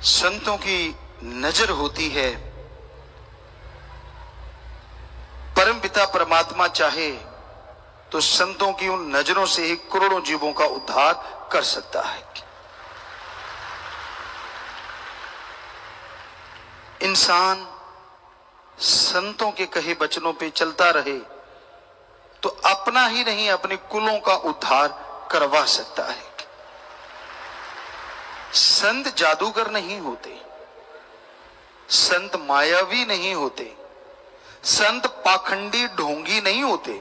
संतों की नजर होती है, परम पिता परमात्मा चाहे तो संतों की उन नजरों से ही करोड़ों जीवों का उद्धार कर सकता है। इंसान संतों के कहे वचनों पे चलता रहे तो अपना ही नहीं अपने कुलों का उद्धार करवा सकता है। संत जादूगर नहीं होते, संत मायावी नहीं होते, संत पाखंडी ढोंगी नहीं होते।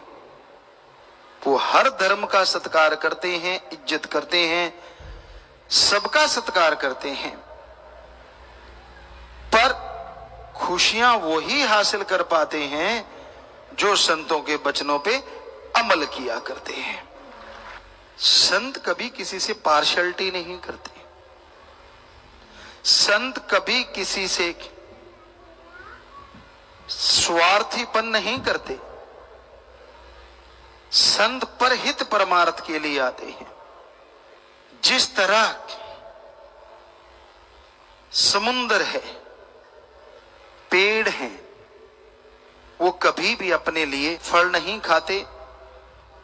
वो हर धर्म का सत्कार करते हैं, इज्जत करते हैं, सबका सत्कार करते हैं, पर खुशियां वही हासिल कर पाते हैं जो संतों के वचनों पे अमल किया करते हैं। संत कभी किसी से पार्शलिटी नहीं करते, संत कभी किसी से स्वार्थीपन नहीं करते। संत परहित परमार्थ के लिए आते हैं। जिस तरह समुद्र है, पेड़ हैं, वो कभी भी अपने लिए फल नहीं खाते,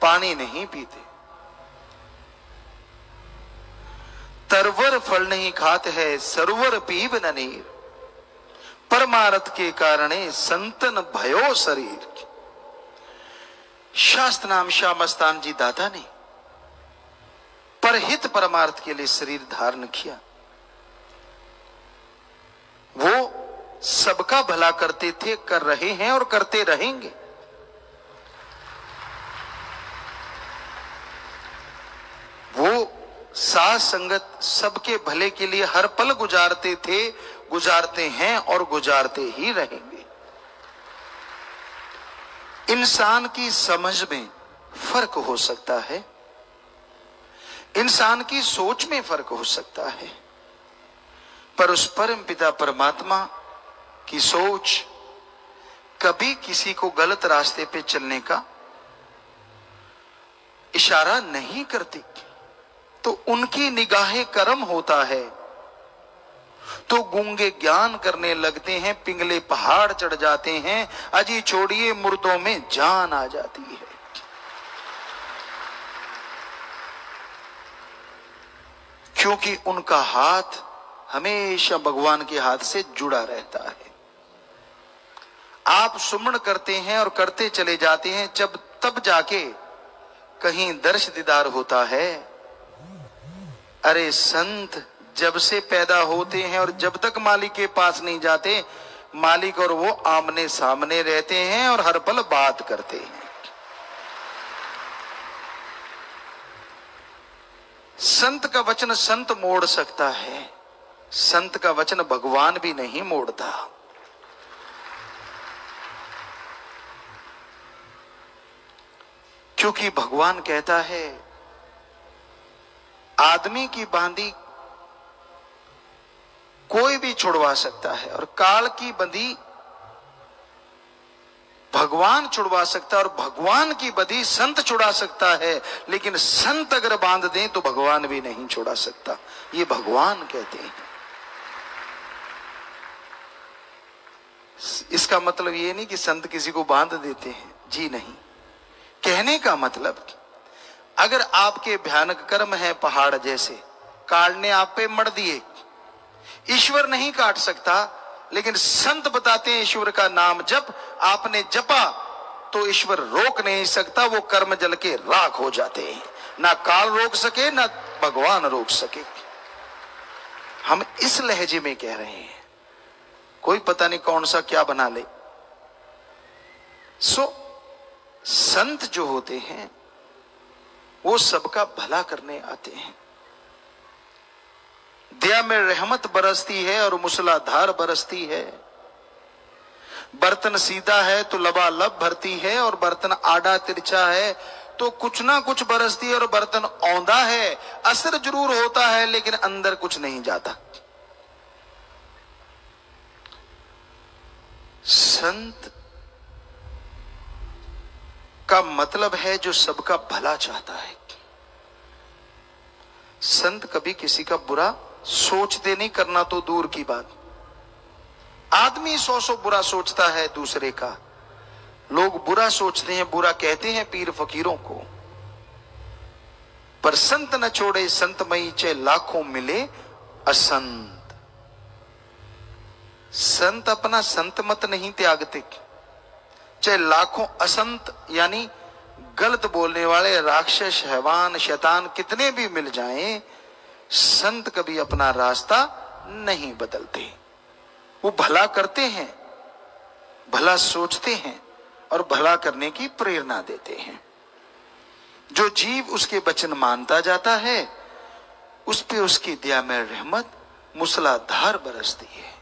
पानी नहीं पीते। तरवर फल नहीं खाते है, सरोवर पीब न नीर, परमार्थ के कारणे संतन भयो शरीर। शास्त्र नाम श्याम मस्तान जी दादा ने परहित परमार्थ के लिए शरीर धारण किया। वो सबका भला करते थे, कर रहे हैं और करते रहेंगे। वो साथ संगत सबके भले के लिए हर पल गुजारते थे, गुजारते हैं और गुजारते ही रहेंगे। इंसान की समझ में फर्क हो सकता है, इंसान की सोच में फर्क हो सकता है, पर उस परम पिता परमात्मा की सोच कभी किसी को गलत रास्ते पे चलने का इशारा नहीं करती। तो उनकी निगाहे करम होता है तो गूंगे ज्ञान करने लगते हैं, पिंगले पहाड़ चढ़ जाते हैं, अजी छोड़िए मुर्दों में जान आ जाती है। क्योंकि उनका हाथ हमेशा भगवान के हाथ से जुड़ा रहता है। आप सुमन करते हैं और करते चले जाते हैं, जब तब जाके कहीं दर्श दीदार होता है। अरे संत जब से पैदा होते हैं और जब तक मालिक के पास नहीं जाते, मालिक और वो आमने सामने रहते हैं और हर पल बात करते हैं। संत का वचन संत मोड़ सकता है, संत का वचन भगवान भी नहीं मोड़ता। क्योंकि भगवान कहता है आदमी की बांधी कोई भी छुड़वा सकता है और काल की बंधी भगवान छुड़वा सकता है, और भगवान की बंधी संत छुड़ा सकता है, लेकिन संत अगर बांध दें तो भगवान भी नहीं छुड़ा सकता। ये भगवान कहते हैं। इसका मतलब ये नहीं कि संत किसी को बांध देते हैं, जी नहीं। कहने का मतलब अगर आपके भयानक कर्म है पहाड़ जैसे, काल ने आप पे मर दिए, ईश्वर नहीं काट सकता, लेकिन संत बताते हैं ईश्वर का नाम जब आपने जपा तो ईश्वर रोक नहीं सकता, वो कर्म जल के राख हो जाते हैं। ना काल रोक सके ना भगवान रोक सके। हम इस लहजे में कह रहे हैं, कोई पता नहीं कौन सा क्या बना ले। संत जो होते हैं वो सबका भला करने आते हैं। दया में रहमत बरसती है और मूसलाधार बरसती है। बर्तन सीधा है तो लबालब भरती है, और बर्तन आड़ा तिरछा है तो कुछ ना कुछ बरसती है। और बर्तन औंधा है, असर जरूर होता है लेकिन अंदर कुछ नहीं जाता। संत का मतलब है जो सबका भला चाहता है। संत कभी किसी का बुरा सोचते नहीं, करना तो दूर की बात। आदमी 100 बुरा सोचता है दूसरे का, लोग बुरा सोचते हैं, बुरा कहते हैं पीर फकीरों को। पर संत न छोड़े संतमयी, चाहे लाखों मिले असंत। संत अपना संत मत नहीं त्यागते, चाहे लाखों असंत यानी गलत बोलने वाले राक्षस, हैवान, शैतान कितने भी मिल जाएं, संत कभी अपना रास्ता नहीं बदलते। वो भला करते हैं, भला सोचते हैं और भला करने की प्रेरणा देते हैं। जो जीव उसके वचन मानता जाता है, उस पे उसकी दया में रहमत मूसलाधार बरसती है।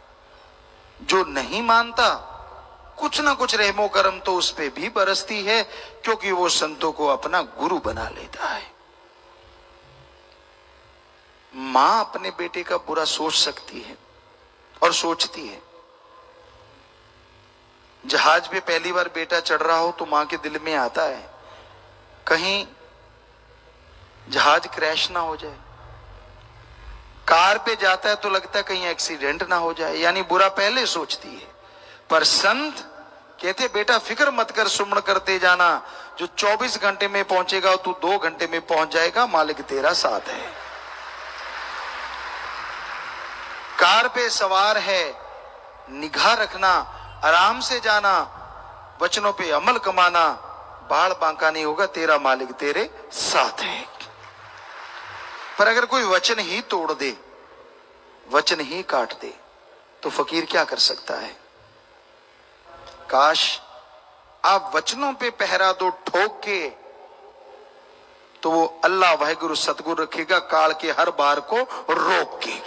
जो नहीं मानता, कुछ ना कुछ रहमो करम तो उस पे भी बरसती है, क्योंकि वो संतों को अपना गुरु बना लेता है। मां अपने बेटे का बुरा सोच सकती है और सोचती है। जहाज पे पहली बार बेटा चढ़ रहा हो तो मां के दिल में आता है कहीं जहाज क्रैश ना हो जाए। कार पे जाता है तो लगता है कहीं एक्सीडेंट ना हो जाए, यानी बुरा पहले सोचती है। पर संत कहते बेटा फिक्र मत कर, सुमन करते जाना, जो 24 घंटे में पहुंचेगा तू 2 घंटे में पहुंच जाएगा, मालिक तेरा साथ है। कार पे सवार है, निगाह रखना, आराम से जाना, वचनों पे अमल कमाना, बाल बांका नहीं होगा, तेरा मालिक तेरे साथ है। पर अगर कोई वचन ही तोड़ दे, वचन ही काट दे, तो फकीर क्या कर सकता है? काश आप वचनों पे पहरा दो ठोक के, तो वो अल्लाह वाहिगुरु सतगुरु रखेगा काल के हर बार को रोक के।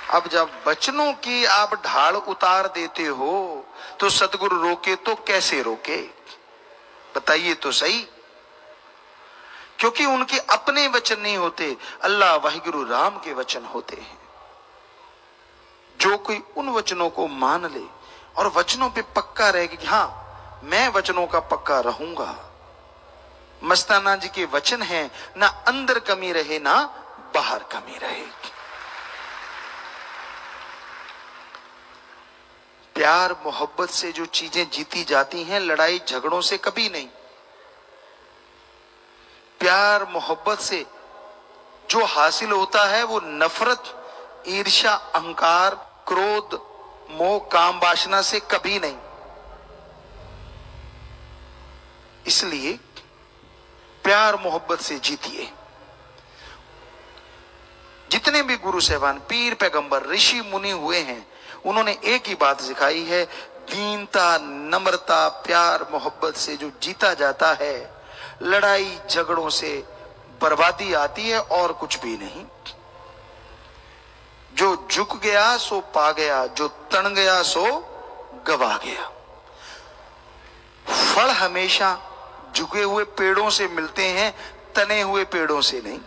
अब जब वचनों की आप ढाल उतार देते हो तो सतगुरु रोके तो कैसे रोके, बताइए तो सही। क्योंकि उनके अपने वचन नहीं होते, अल्लाह वाहिगुरु राम के वचन होते हैं। जो कोई उन वचनों को मान ले और वचनों पे पक्का रहेगा कि हाँ मैं वचनों का पक्का रहूंगा। मस्ताना जी के वचन हैं, ना अंदर कमी रहे ना बाहर कमी रहे। प्यार मोहब्बत से जो चीजें जीती जाती हैं, लड़ाई झगड़ों से कभी नहीं। प्यार मोहब्बत से जो हासिल होता है वो नफरत, ईर्ष्या, अहंकार, क्रोध, मोह, काम, वासना से कभी नहीं। इसलिए प्यार मोहब्बत से जीतिए। जितने भी गुरु साहबान, पीर, पैगंबर, ऋषि मुनि हुए हैं, उन्होंने एक ही बात सिखाई है, दीनता, नम्रता, प्यार मोहब्बत से जो जीता जाता है, लड़ाई झगड़ों से बर्बादी आती है और कुछ भी नहीं। जो झुक गया सो पा गया, जो तन गया सो गवा गया। फल हमेशा झुके हुए पेड़ों से मिलते हैं, तने हुए पेड़ों से नहीं।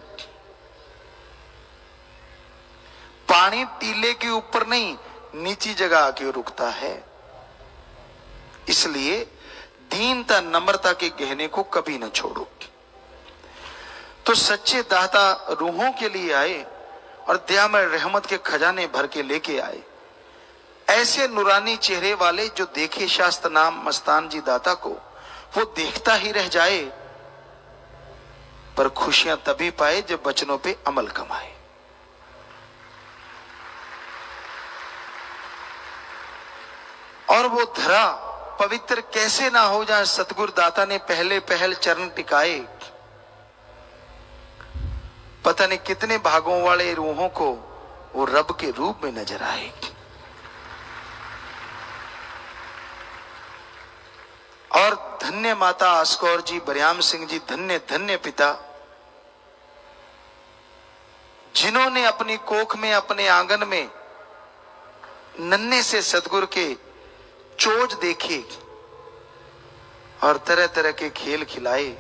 पानी टीले के ऊपर नहीं, नीची जगह आके रुकता है। इसलिए दीनता, नम्रता के गहने को कभी न छोड़ो। तो सच्चे दाता रूहों के लिए आए और दया में रहमत के खजाने भर के लेके आए। ऐसे नूरानी चेहरे वाले जो देखे शास्त्र नाम मस्तान जी दाता को, वो देखता ही रह जाए, पर खुशियां तभी पाए जब वचनों पे अमल कमाए। और वो धरा पवित्र कैसे ना हो जहां सतगुरु दाता ने पहले पहल चरण टिकाए। पता नहीं कितने भागों वाले रूहों को वो रब के रूप में नजर आए। और धन्य माता आस्कौर जी, बरियाम सिंह जी, धन्य धन्य पिता, जिन्होंने अपनी कोख में, अपने आंगन में नन्हे से सतगुरु के चोज देखे और तरह तरह के खेल खिलाए।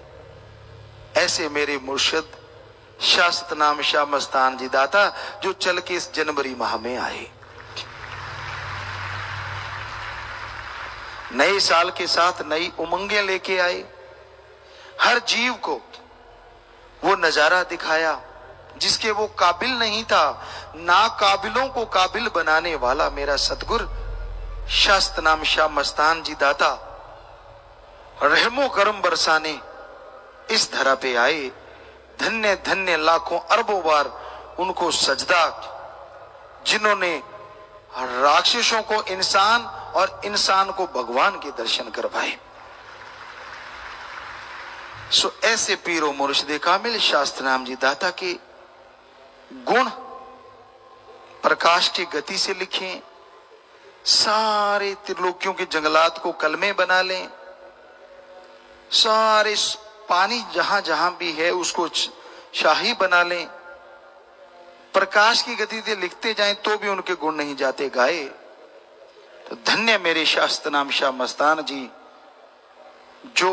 ऐसे मेरे मुर्शिद शास्त्र नाम शाह मस्तान जी दाता, जो चल के इस जनवरी माह में आए। नए साल के साथ नई उमंगें लेके आए। हर जीव को वो नजारा दिखाया जिसके वो काबिल नहीं था। ना काबिलों को काबिल बनाने वाला मेरा सतगुर शास्त नाम शाह मस्तान जी दाता रहमो करम बरसाने इस धरा पे आए। धन्य धन्य लाखों अरबों बार उनको सजदा, जिन्होंने राक्षसों को इंसान और इंसान को भगवान के दर्शन करवाए। सो ऐसे पीरो मुर्शिदे कामिल शास्त्र नाम जी दाता के गुण प्रकाश की गति से लिखें, सारे त्रिलोकियों के जंगलात को कलमे बना लें, सारे पानी जहां जहां भी है उसको शाही बना लें, प्रकाश की गति से लिखते जाएं तो भी उनके गुण नहीं जाते गाए। तो धन्य मेरे शास्त्र नाम शाह मस्तान जी, जो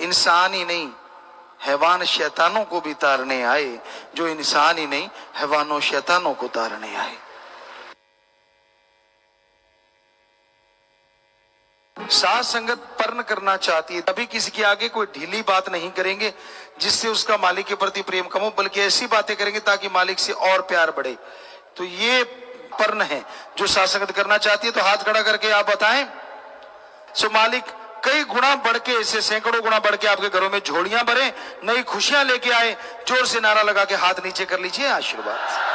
इंसान ही नहीं हैवान शैतानों को भी तारने आए, जो इंसान ही नहीं हैवानों शैतानों को तारने आए। साथ संगत पर्ण करना चाहती है, तभी किसी के आगे कोई ढीली बात नहीं करेंगे जिससे उसका मालिक के प्रति प्रेम कम हो, बल्कि ऐसी बातें करेंगे ताकि मालिक से और प्यार बढ़े। तो ये पर्ण है। जो साथ संगत करना चाहती है तो हाथ खड़ा करके आप बताएं। सो मालिक कई गुना बढ़ के, ऐसे सैकड़ों गुना बढ़ के आपके घरों में झोलियां भरे, नई खुशियां लेके आए। जोर से नारा लगा के हाथ नीचे कर लीजिए, आशीर्वाद।